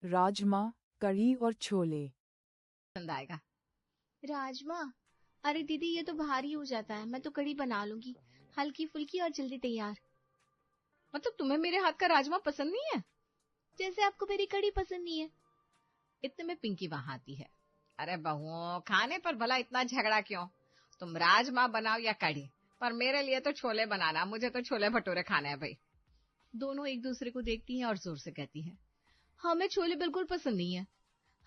राजमा, कढ़ी और छोले। पसंद आएगा। राजमा? अरे दीदी, ये तो भारी हो जाता है। मैं तो कढ़ी बना लूंगी, हल्की फुल्की और जल्दी तैयार। मतलब तुम्हें मेरे हाथ का राजमा पसंद नहीं है? जैसे आपको मेरी कढ़ी पसंद नहीं है। इतने में पिंकी वहां आती है। अरे बहुओं, खाने पर भला इतना झगड़ा क्यों? तुम राजमा बनाओ या कढ़ी, पर मेरे लिए तो छोले बनाना। मुझे तो छोले भटूरे खाने हैं भाई। दोनों एक दूसरे को देखती हैं और जोर से कहती हैं, हमें छोले बिल्कुल पसंद नहीं है।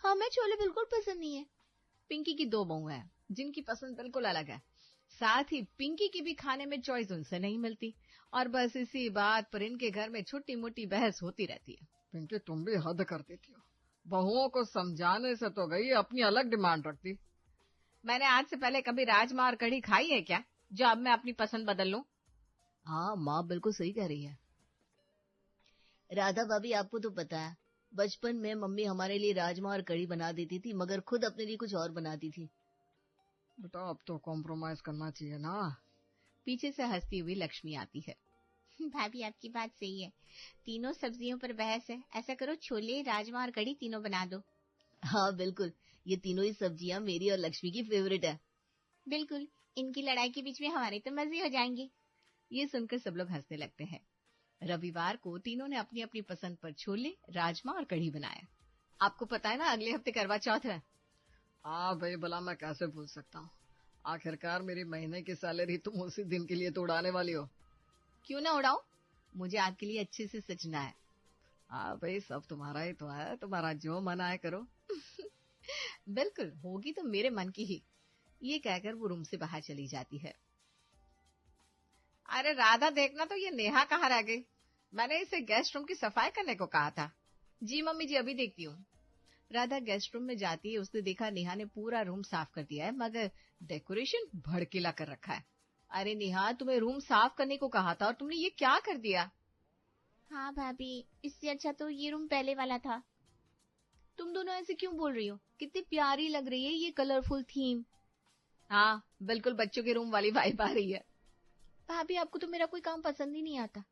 हमें छोले बिल्कुल पसंद नहीं है। पिंकी की दो बहुएं हैं जिनकी पसंद बिल्कुल अलग है। साथ ही पिंकी की भी खाने में चॉइस उनसे नहीं मिलती, और बस इसी बात पर इनके घर में छोटी मोटी बहस होती रहती है। पिंकी, तुम भी हद कर देती हो। बहुओं को समझाने से तो गई, अपनी अलग डिमांड रखती। मैंने आज से पहले कभी राजमा और कढ़ी खाई है क्या, जो अब मैं अपनी पसंद बदल लूं? हाँ, माँ बिल्कुल सही कह रही है। राधा भाभी, आपको तो पता है, बचपन में मम्मी हमारे लिए राजमा और कढ़ी बना देती थी, मगर खुद अपने लिए कुछ और बनाती थी। बेटा, अब तो कॉम्प्रोमाइज करना चाहिए ना। पीछे से हंसती हुई लक्ष्मी आती है। भाभी, आपकी बात सही है। तीनों सब्जियों पर बहस है। ऐसा करो, छोले, राजमा और कढ़ी तीनों बना दो। हाँ बिल्कुल, ये तीनों ही सब्जियां मेरी और लक्ष्मी की फेवरेट है। बिल्कुल, इनकी लड़ाई के बीच में हमारे तो मजे हो जाएंगे। ये सुनकर सब लोग हंसने लगते हैं। रविवार को तीनों ने अपनी अपनी पसंद पर छोले, राजमा और कढ़ी बनाया। आपको पता है ना, अगले हफ्ते करवा चौथ है। हाँ भाई, भला मैं कैसे भूल सकता हूँ। आखिरकार मेरी महीने की सैलरी तुम उसी दिन के लिए तो उड़ाने वाली हो। क्यों ना उड़ाऊं, मुझे आपके लिए अच्छे से सजना है। हाँ भाई, सब तुम्हारा ही तो है, तुम्हारा जो मन आए करो। बिल्कुल, होगी तो मेरे मन की ही। ये कहकर वो रूम से बाहर चली जाती है। अरे राधा, देखना तो ये नेहा कहाँ रह गई। मैंने इसे गेस्ट रूम की सफाई करने को कहा था। जी मम्मी जी, अभी देखती हूँ। राधा गेस्ट रूम में जाती है। उसने देखा नेहा ने पूरा रूम साफ कर दिया है, मगर डेकोरेशन भड़कीला कर रखा है। अरे नेहा, तुम्हें रूम साफ करने को कहा था और तुमने ये क्या कर दिया? हाँ भाभी, इससे अच्छा तो ये रूम पहले वाला था। तुम दोनों ऐसे क्यों बोल रही हो? कितनी प्यारी लग रही है ये कलरफुल थीम। हाँ, बिल्कुल बच्चों के रूम वाली वाइब आ रही है। भाभी, आपको तो मेरा कोई काम पसंद ही नहीं आता।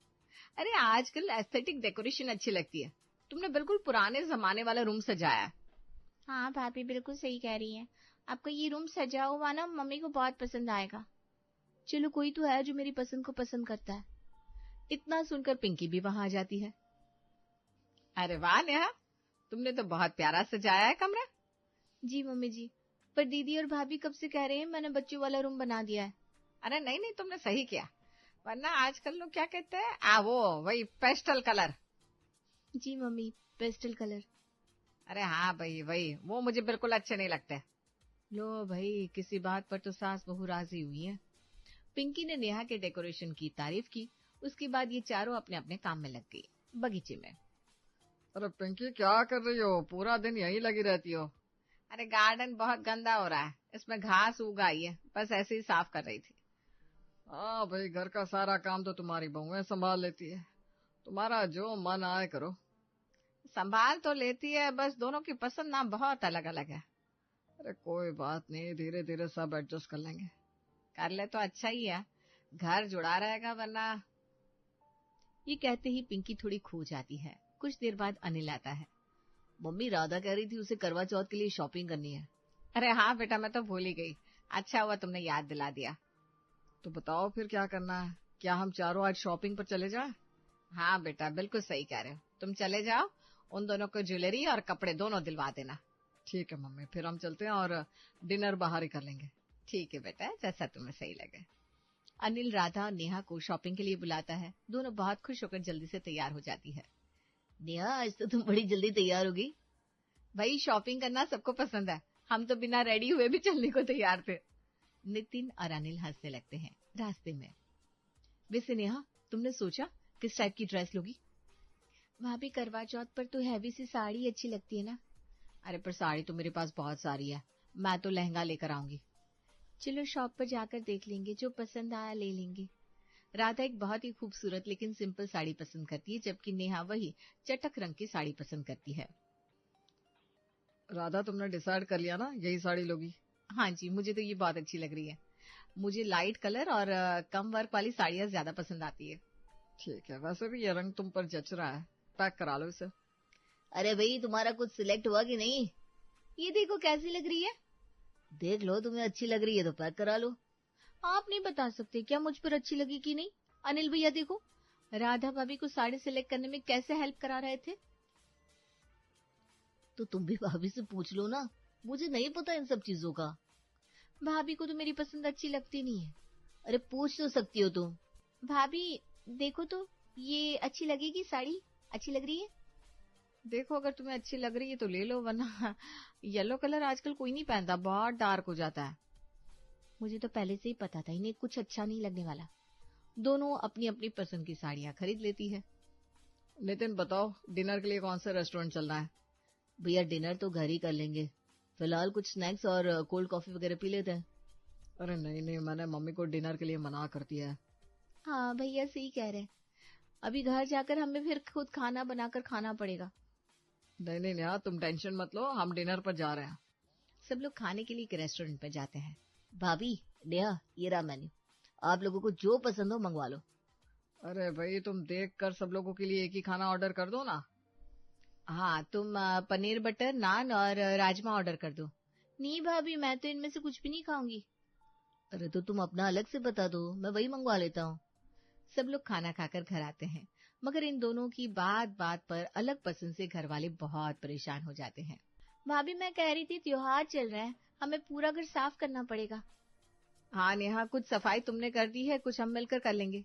अरे आजकल एस्थेटिक डेकोरेशन अच्छी लगती है। तुमने बिल्कुल पुराने जमाने वाला रूम सजाया है। हाँ भाभी, बिल्कुल सही कह रही हैं। आपका ये रूम सजा हुआ ना मम्मी को बहुत पसंद आएगा। चलो, कोई तो है जो मेरी पसंद को पसंद करता है। इतना सुनकर पिंकी भी वहां आ जाती है। अरे वाह नेहा, तुमने तो बहुत प्यारा सजाया है कमरा। जी मम्मी जी, पर दीदी और भाभी कब से कह रहे हैं मैंने बच्चों वाला रूम बना दिया है। अरे नहीं नहीं, तुमने सही किया। वरना आजकल लोग क्या कहते हैं, वो वही पेस्टल कलर। जी मम्मी, पेस्टल कलर। अरे हाँ भाई, वही वो मुझे बिल्कुल अच्छे नहीं लगते। लो भाई, किसी बात पर तो सास बहू राजी हुई है। पिंकी ने नेहा के डेकोरेशन की तारीफ की। उसके बाद ये चारों अपने अपने काम में लग गई, बगीचे में। अरे पिंकी, क्या कर रही हो? पूरा दिन यहीं लगी रहती हो। अरे गार्डन बहुत गंदा हो रहा है, इसमें घास उग आई है, बस ऐसे ही साफ कर रही थी। हाँ भाई, घर का सारा काम तो तुम्हारी बहुएं संभाल लेती है। तुम्हारा जो मन आए करो। संभाल तो लेती है, बस दोनों की पसंद ना बहुत अलग अलग है। अरे कोई बात नहीं, धीरे धीरे सब एडजस्ट कर लेंगे। कर ले तो अच्छा ही है, घर जुड़ा रहेगा, वरना। ये कहते ही पिंकी थोड़ी खो जाती है। कुछ देर बाद अनिल आता है। मम्मी, राधा कह रही थी उसे करवा चौथ के लिए शॉपिंग करनी है। अरे हाँ बेटा, मैं तो भूल ही गई। अच्छा हुआ तुमने याद दिला दिया। तो बताओ फिर क्या करना है? क्या हम चारों आज शॉपिंग पर चले जाएं? हाँ बेटा, बिल्कुल सही कह रहे हो। तुम चले जाओ, उन दोनों को ज्वेलरी और कपड़े दोनों दिलवा देना। ठीक है मम्मी, फिर हम चलते हैं और डिनर बाहर ही कर लेंगे। ठीक है बेटा, जैसा तुम्हें सही लगे। अनिल राधा और नेहा को शॉपिंग के लिए बुलाता है। दोनों बहुत खुश होकर जल्दी से तैयार हो जाती है। नेहा, आज तो तुम बड़ी जल्दी तैयार हो गई। भाई, शॉपिंग करना सबको पसंद है, हम तो बिना रेडी हुए भी चलने को तैयार थे। नितिन और अनिल हंसने लगते हैं रास्ते में। वैसे नेहा, तुमने सोचा किस टाइप की ड्रेस लोगी? भाभी, करवा चौथ पर तो हैवी सी साड़ी अच्छी लगती है ना। अरे पर साड़ी तो मेरे पास बहुत सारी है, मैं तो लहंगा लेकर आऊंगी। चलो, शॉप पर जाकर देख लेंगे, जो पसंद आया ले लेंगे। राधा एक बहुत ही खूबसूरत लेकिन सिंपल साड़ी पसंद करती है, जबकि नेहा वही चटक रंग की साड़ी पसंद करती है। राधा, तुमने डिसाइड कर लिया ना, यही साड़ी लोगी? हाँ जी, मुझे तो ये बहुत अच्छी लग रही है। मुझे लाइट कलर और कम वर्क वाली साड़ियाँ ज्यादा पसंद आती है। ठीक है, वैसे भी ये रंग तुम पर जच रहा है, पैक करा लो इसे। अरे भाई तुम्हारा कुछ सिलेक्ट हुआ कि नहीं? ये देखो कैसी लग रही है। देख लो, तुम्हें अच्छी लग रही है तो पैक करा लो। आप नहीं बता सकते क्या मुझ पर अच्छी लगी कि नहीं? अनिल भैया देखो, राधा भाभी को साड़ी सिलेक्ट करने में कैसे हेल्प करा रहे थे। तो तुम भी भाभी से पूछ लो ना, मुझे नहीं पता इन सब चीजों का। भाभी को तो मेरी पसंद अच्छी लगती नहीं है। अरे पूछ तो सकती हो तुम। भाभी देखो तो, ये अच्छी लगेगी साड़ी? अच्छी लग रही है? देखो अगर तुम्हें अच्छी लग रही है तो ले लो, वरना येलो कलर आजकल कोई नहीं पहनता, बहुत डार्क हो जाता है। मुझे तो पहले से ही पता था इन्हें कुछ अच्छा नहीं लगने वाला। दोनों अपनी अपनी पसंद की साड़ियां खरीद लेती है। नितिन बताओ, डिनर के लिए कौन सा रेस्टोरेंट चलना है? भैया डिनर तो घर ही कर लेंगे, फिलहाल कुछ स्नैक्स और कोल्ड कॉफी वगैरह पी लेते हैं। अरे नहीं नहीं, मैंने मम्मी को डिनर के लिए मना कर दिया है। हाँ भैया सही कह रहे हैं, अभी घर जाकर हमें फिर खुद खाना बनाकर खाना पड़ेगा। नहीं नहीं यार, तुम टेंशन मत लो, हम डिनर पर जा रहे हैं। सब लोग खाने के लिए एक रेस्टोरेंट पर जाते हैं। भाभी नेहा, ये रहा मेन्यू, आप लोगों को जो पसंद हो मंगवा लो। अरे भाई तुम देख कर सब लोगों के लिए एक ही खाना ऑर्डर कर दो ना। हाँ तुम पनीर बटर नान और राजमा ऑर्डर कर दो। नहीं भाभी, मैं तो इनमें से कुछ भी नहीं खाऊंगी। अरे तो तुम अपना अलग से बता दो, मैं वही मंगवा लेता हूँ। सब लोग खाना खाकर घर आते हैं, मगर इन दोनों की बात बात पर अलग पसंद से घर वाले बहुत परेशान हो जाते हैं। भाभी मैं कह रही थी त्योहार चल रहा है, हमें पूरा घर साफ करना पड़ेगा। हाँ नेहा, कुछ सफाई तुमने कर दी है, कुछ हम मिलकर कर लेंगे।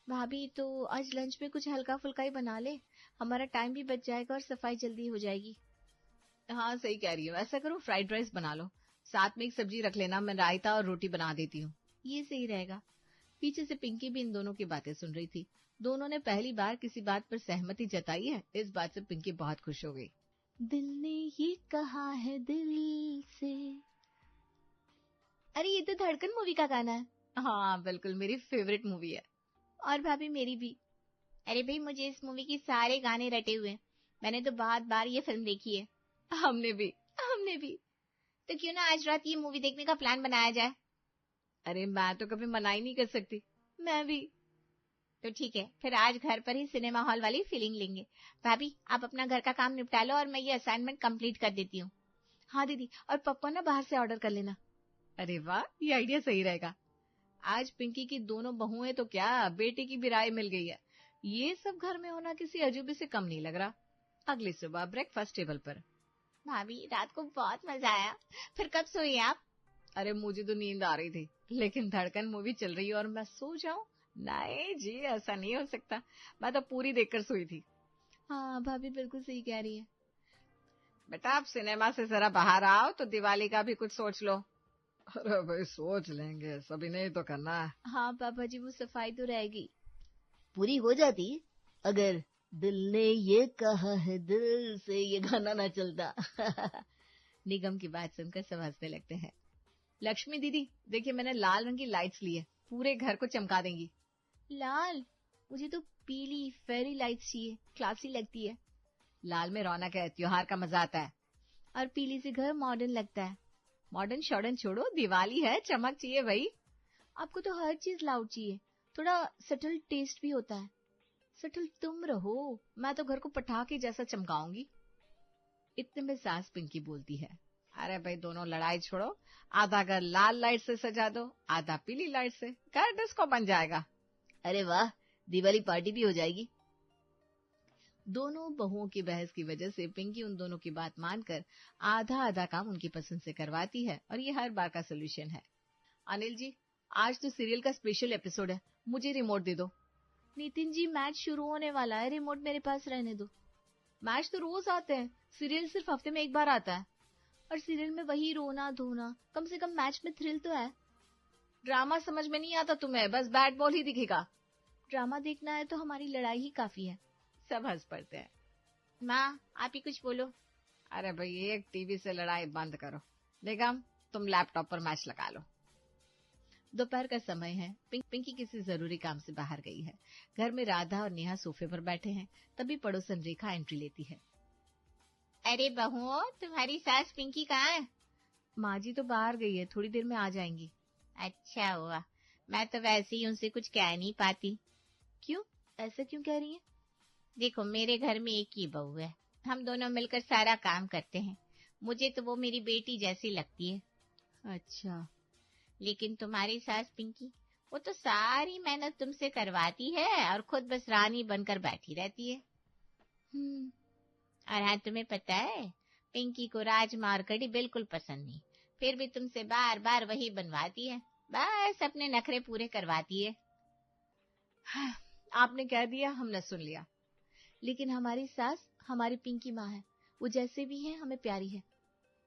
भाभी तो आज लंच में कुछ हल्का फुल्का ही बना ले, हमारा टाइम भी बच जाएगा और सफाई जल्दी हो जाएगी। हाँ सही कह रही हो, ऐसा करो फ्राइड राइस बना लो, साथ में एक सब्जी रख लेना, मैं रायता और रोटी बना देती हूँ। ये सही रहेगा। पीछे से पिंकी भी इन दोनों की बातें सुन रही थी। दोनों ने पहली बार किसी बात पर सहमति जताई है, इस बात से पिंकी बहुत खुश हो गई। दिल ने ये कहा है दिल से। अरे ये तो धड़कन मूवी का गाना है। हाँ बिल्कुल, मेरी फेवरेट मूवी है। और भाभी मेरी भी। अरे भाई मुझे इस मूवी के सारे गाने रटे हुए हैं, मैंने तो बहुत बार ये फिल्म देखी है। हमने भी। तो क्यों ना आज रात ये मूवी देखने का प्लान बनाया जाए। अरे मैं तो कभी मना ही नहीं कर सकती। मैं भी। तो ठीक है, फिर आज घर पर ही सिनेमा हॉल वाली फीलिंग लेंगे। भाभी आप अपना घर का काम निपटा लो और मैं ये असाइनमेंट कंप्लीट कर देती हूँ। हाँ दीदी, और पॉपकॉर्न ना बाहर से ऑर्डर कर लेना। अरे वाह, ये आइडिया सही रहेगा। आज पिंकी की दोनों बहुएं तो क्या, बेटे की भी राय मिल गई है। ये सब घर में होना किसी अजूबे से कम नहीं लग रहा। अगली सुबह ब्रेकफास्ट टेबल पर। भाभी रात को बहुत मजा आया, फिर कब सोई आप? अरे मुझे तो नींद आ रही थी, लेकिन धड़कन मूवी चल रही है और मैं सो जाऊं? नहीं जी, ऐसा नहीं हो सकता, मैं तो पूरी देखकर सोई थी। हाँ भाभी बिल्कुल सही कह रही है। बेटा आप सिनेमा से जरा बाहर आओ तो दिवाली का भी कुछ सोच लो। अरे भाई सोच लेंगे, सभी ने ही तो करना है। हाँ पापा जी, वो सफाई तो रहेगी। पूरी हो जाती अगर दिल ने ये कहा है दिल से ये गाना ना चलता। निगम की बात सुनकर सब हंसने लगते हैं। लक्ष्मी दीदी देखिए, मैंने लाल रंग की लाइट्स ली है, पूरे घर को चमका देंगी। लाल? मुझे तो पीली फेरी लाइट्स चाहिए, क्लासी लगती है। लाल में रौनक है, त्योहार का मजा आता है। और पीली से घर मॉडर्न लगता है। मॉडर्न शॉर्डन छोड़ो, दिवाली है, चमक चाहिए भाई। आपको तो हर चीज लाउड चाहिए, थोड़ा सटल टेस्ट भी होता है। सटल तुम रहो, मैं तो घर को पटाखे जैसा चमकाऊंगी। इतने में सास पिंकी बोलती है, अरे भाई दोनों लड़ाई छोड़ो, आधा घर लाल लाइट से सजा दो, आधा पीली लाइट से, घर डिस्को बन जाएगा। अरे वाह, दिवाली पार्टी भी हो जाएगी। दोनों बहुओं की बहस की वजह से पिंकी उन दोनों की बात मानकर आधा आधा काम उनकी पसंद से करवाती है, और ये हर बार का सोल्यूशन है। अनिल जी, आज तो सीरियल का स्पेशल एपिसोड है, मुझे रिमोट दे दो। नितिन जी मैच शुरू होने वाला है, रिमोट मेरे पास रहने दो। मैच तो रोज आते हैं, सीरियल सिर्फ हफ्ते में एक बार आता है। और सीरियल में वही रोना धोना, कम से कम मैच में थ्रिल तो है। ड्रामा समझ में नहीं आता तुम्हें, बस बैट बॉल ही दिखेगा। ड्रामा देखना है तो हमारी लड़ाई ही काफी है। सब हंस पड़ते हैं। माँ आप ही कुछ बोलो। अरे भाई एक टीवी से लड़ाई बंद करो। निगम तुम लैपटॉप पर मैच लगा लो। दोपहर का समय है, पिंकी किसी जरूरी काम से बाहर गई है। घर में राधा और नेहा सोफे पर बैठे हैं, तभी पड़ोसन रेखा एंट्री लेती है। अरे बहू, तुम्हारी सास पिंकी कहाँ है? माँ जी तो बाहर गई है, थोड़ी देर में आ जाएंगी। अच्छा हुआ, मैं तो वैसे ही उनसे कुछ कह नहीं पाती। क्यों, ऐसे क्यों कह रही है? देखो मेरे घर में एक ही बहू है, हम दोनों मिलकर सारा काम करते हैं। मुझे तो वो मेरी बेटी जैसी लगती है। अच्छा, लेकिन तुम्हारी सास पिंकी, वो तो सारी मेहनत तुमसे करवाती है और खुद बस रानी बनकर बैठी रहती है। और हाँ, तुम्हें पता है, पिंकी को राजमा और कढ़ी बिल्कुल पसंद नहीं, फिर भी तुमसे बार बार वही बनवाती है, बस अपने नखरे पूरे करवाती है। आपने कह दिया, हमने सुन लिया। लेकिन हमारी सास हमारी पिंकी माँ है, वो जैसे भी है हमें प्यारी है।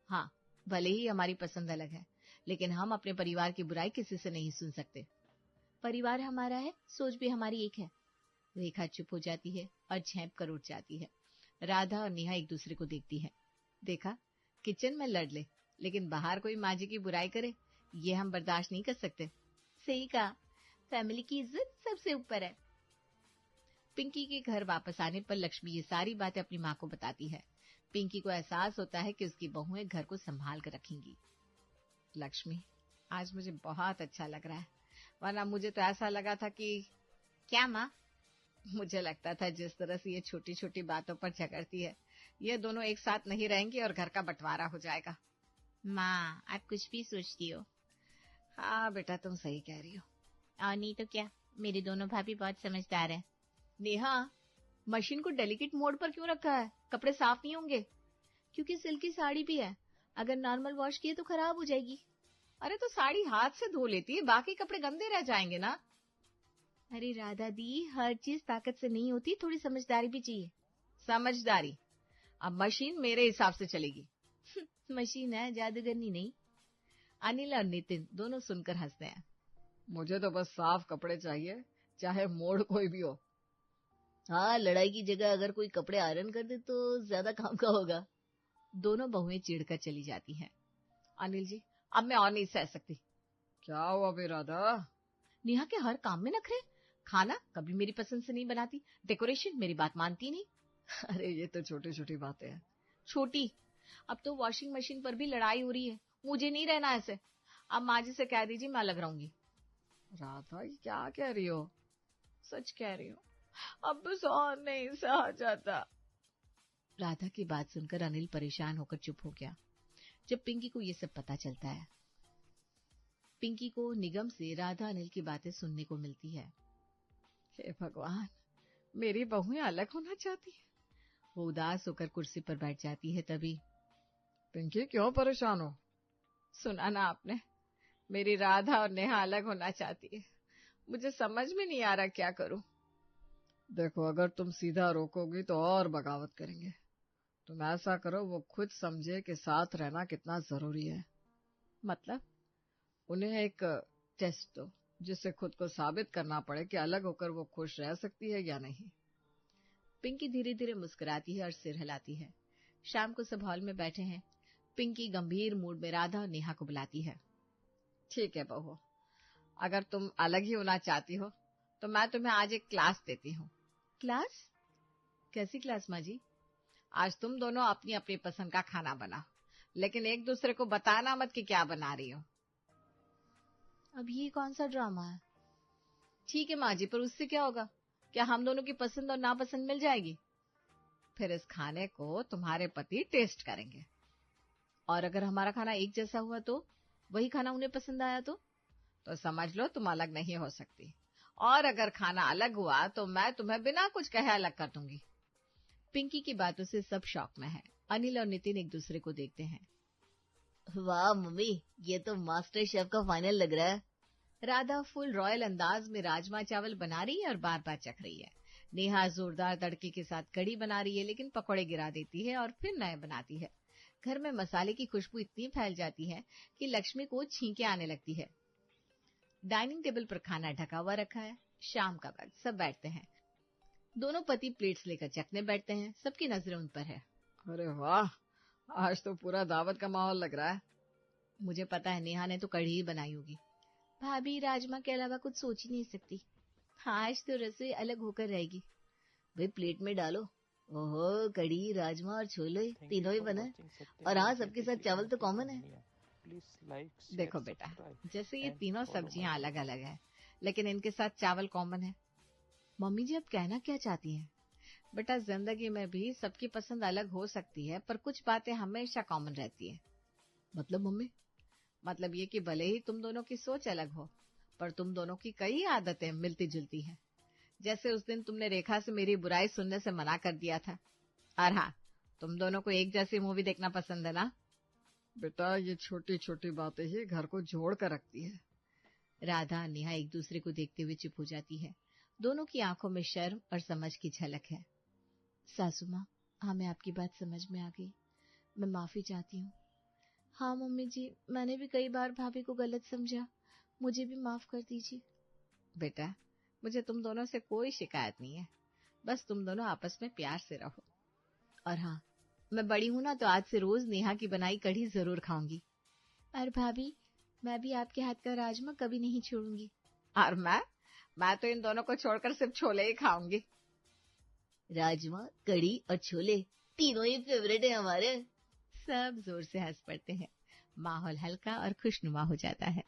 हाँ, भले ही हमारी पसंद अलग है, लेकिन हम अपने परिवार की बुराई किसी से नहीं सुन सकते। परिवार हमारा है, सोच भी हमारी एक है। रेखा चुप हो जाती है और झेंप कर उठ जाती है। राधा और नेहा एक दूसरे को देखती है। देखा, किचन में लड़ ले, लेकिन बाहर कोई माँ जी की बुराई करे, ये हम बर्दाश्त नहीं कर सकते। सही कहा, फैमिली की इज्जत सबसे ऊपर है। पिंकी के घर वापस आने पर लक्ष्मी ये सारी बातें अपनी माँ को बताती है। पिंकी को एहसास होता है कि उसकी बहुएं घर को संभाल कर रखेंगी। लक्ष्मी, आज मुझे बहुत अच्छा लग रहा है, वरना मुझे तो ऐसा लगा था कि... क्या माँ? मुझे लगता था जिस तरह से ये छोटी छोटी बातों पर झगड़ती है, ये दोनों एक साथ नहीं रहेंगी और घर का बंटवारा हो जाएगा। माँ, आप कुछ भी सोचती हो। हाँ बेटा, तुम सही कह रही हो। और नहीं तो क्या, मेरे दोनों भाभी बहुत समझदार हैं। नेहा, मशीन को डेलिकेट मोड पर क्यों रखा है? कपड़े साफ नहीं होंगे? क्योंकि सिल्की साड़ी भी है, अगर नॉर्मल वॉश किए तो खराब हो जाएगी। अरे तो साड़ी हाथ से धो लेती है, बाकी कपड़े गंदे रह जाएंगे ना। अरे राधा दी, हर चीज ताकत से नहीं होती, थोड़ी समझदारी भी चाहिए। समझदारी? अब मशीन मेरे हिसाब से चलेगी। मशीन है, जादूगरनी नहीं। अनिल और नितिन दोनों सुनकर हंसते हैं। मुझे तो बस साफ कपड़े चाहिए, चाहे मोड़ कोई भी हो। हाँ, लड़ाई की जगह अगर कोई कपड़े आयरन कर दे तो ज्यादा काम का होगा। दोनों बहुएं चिढ़कर चली जाती हैं। अनिल जी, अब मैं और नहीं सह सकती। क्या हुआ बे राधा? नेहा के हर काम में नखरे। खाना कभी मेरी पसंद से नहीं बनाती, डेकोरेशन मेरी बात मानती नहीं। अरे ये तो छोटी छोटी बातें हैं। छोटी? अब तो वॉशिंग मशीन पर भी लड़ाई हो रही है। मुझे नहीं रहना ऐसे। अब माँ जी से कह दीजिए, मैं अलग रहूंगी। राधा, ये क्या कह रही हो? सच कह रही हो, अब बस और नहीं सहा जाता। राधा की बात सुनकर अनिल परेशान होकर चुप हो गया। जब पिंकी को ये सब पता चलता है, पिंकी को निगम से राधा अनिल की बातें सुनने को मिलती है। हे भगवान, मेरी बहुएं अलग होना चाहती है। वो उदास होकर कुर्सी पर बैठ जाती है। तभी, पिंकी क्यों परेशान हो? सुना ना आपने, मेरी राधा और नेहा अलग होना चाहती है। मुझे समझ में नहीं आ रहा क्या करूं। देखो, अगर तुम सीधा रोकोगी तो और बगावत करेंगे। तुम ऐसा करो, वो खुद समझे कि साथ रहना कितना जरूरी है। मतलब? उन्हें एक टेस्ट दो, जिससे खुद को साबित करना पड़े कि अलग होकर वो खुश रह सकती है या नहीं। पिंकी धीरे धीरे मुस्कुराती है और सिर हिलाती है। शाम को सब हॉल में बैठे हैं। पिंकी गंभीर मूड में राधा और नेहा को बुलाती है। ठीक है बहू, अगर तुम अलग ही होना चाहती हो तो मैं तुम्हें आज एक क्लास देती हूँ। क्लास? कैसी क्लास माँ जी? आज तुम दोनों अपनी अपनी पसंद का खाना बनाओ, लेकिन एक दूसरे को बताना मत कि क्या बना रही हो। अब ये कौन सा ड्रामा है? ठीक है माँ जी, पर उससे क्या होगा? क्या हम दोनों की पसंद और नापसंद मिल जाएगी? फिर इस खाने को तुम्हारे पति टेस्ट करेंगे, और अगर हमारा खाना एक जैसा हुआ तो वही खाना उन्हें पसंद आया तो समझ लो तुम अलग नहीं हो सकती। और अगर खाना अलग हुआ तो मैं तुम्हें बिना कुछ कहे अलग कर दूंगी। पिंकी की बातों से सब शॉक में है। अनिल और नितिन एक दूसरे को देखते हैं। वाह मम्मी, ये तो मास्टर शेफ का फाइनल लग रहा है। राधा फुल रॉयल अंदाज में राजमा चावल बना रही है और बार बार चख रही है। नेहा जोरदार तड़के के साथ कढ़ी बना रही है, लेकिन पकौड़े गिरा देती है और फिर नए बनाती है। घर में मसाले की खुशबू इतनी फैल जाती है कि लक्ष्मी को छींके आने लगती है। डाइनिंग टेबल पर खाना ढका हुआ रखा है। शाम का वक्त, सब बैठते हैं। दोनों पति प्लेट्स लेकर चखने बैठते हैं। सबकी नजरें उन पर है। अरे वाह, आज तो पूरा दावत का माहौल लग रहा है। मुझे पता है नेहा ने तो कढ़ी ही बनाई होगी। भाभी राजमा के अलावा कुछ सोच ही नहीं सकती। आज तो रसोई अलग होकर रहेगी। भाई प्लेट में डालो। ओहो, कढ़ी, राजमा और छोले तीनों ही बने। और हाँ, सबके साथ चावल तो कॉमन है। देखो बेटा, जैसे ये तीनों सब्जियां अलग अलग है, लेकिन इनके साथ चावल कॉमन है। मम्मी जी, अब कहना क्या चाहती हैं? बेटा जिंदगी में भी सबकी पसंद अलग हो सकती है, पर कुछ बातें हमेशा कॉमन रहती है। मतलब मम्मी? मतलब ये कि भले ही तुम दोनों की सोच अलग हो, पर तुम दोनों की कई आदतें मिलती जुलती हैं। जैसे उस दिन तुमने रेखा से मेरी बुराई सुनने से मना कर दिया था। और हाँ, तुम दोनों को एक जैसी मूवी देखना पसंद है ना? बेटा ये छोटी छोटी बातें ही घर को जोड़ कर रखती है। राधा और नेहा एक दूसरे को देखते हुए चुप हो जाती है। दोनों की आंखों में शर्म और समझ की झलक है। सासू माँ, हमें आपकी बात समझ में आ गई, मैं माफी चाहती हूँ। हाँ मम्मी जी, मैंने भी कई बार भाभी को गलत समझा, मुझे भी माफ कर दीजिए। बेटा, मुझे तुम दोनों से कोई शिकायत नहीं है, बस तुम दोनों आपस में प्यार से रहो। और हाँ, मैं बड़ी हूँ ना, तो आज से रोज नेहा की बनाई कढ़ी जरूर खाऊंगी। और भाभी, मैं भी आपके हाथ का राजमा कभी नहीं छोड़ूंगी। और मैं तो इन दोनों को छोड़कर सिर्फ छोले ही खाऊंगी। राजमा, कढ़ी और छोले तीनों ही फेवरेट है हमारे। सब जोर से हंस पड़ते हैं। माहौल हल्का और खुशनुमा हो जाता है।